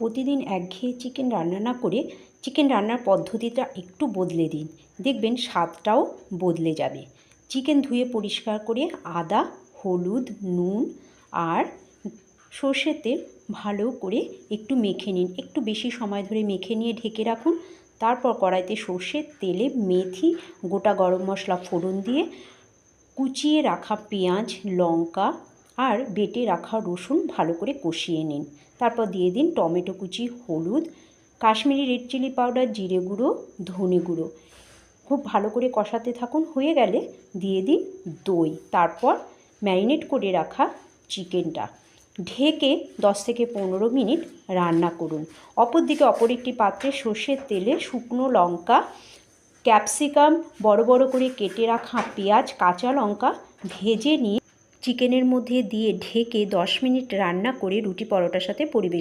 প্রতিদিন একঘেয়ে চিকেন রান্না না করে চিকেন রান্নার পদ্ধতিটা একটু বদলে দিন, দেখবেন স্বাদটাও বদলে যাবে। চিকেন ধুয়ে পরিষ্কার করে আদা, হলুদ, নুন আর সর্ষের তেল ভালো করে একটু মেখে নিন। একটু বেশি সময় ধরে মেখে নিয়ে ঢেকে রাখুন। তারপর কড়াইতে সর্ষের তেলে মেথি, গোটা গরম মশলা ফোড়ন দিয়ে কুচিয়ে রাখা পেঁয়াজ, লঙ্কা আর বেটে রাখা রসুন ভালো করে কষিয়ে নিন। তারপর দিয়ে দিন টমেটো কুচি, হলুদ, কাশ্মীরি রেড চিলি পাউডার, জিরে গুঁড়ো, ধনে গুঁড়ো। খুব ভালো করে কষাতে থাকুন। হয়ে গেলে দিয়ে দিন দই। তারপর ম্যারিনেট করে রাখা চিকেনটা ঢেকে 10 থেকে 15 মিনিট রান্না করুন। অপরদিকে অপর একটি পাত্রে সর্ষের তেলে শুকনো লঙ্কা, ক্যাপসিকাম, বড় বড় করে কেটে রাখা পেঁয়াজ, কাঁচা লঙ্কা ভেজে নিয়ে চিকেনের মধ্যে দিয়ে ঢেকে 10 মিনিট রান্না করে রুটি পরোটার সাথে পরিবেশন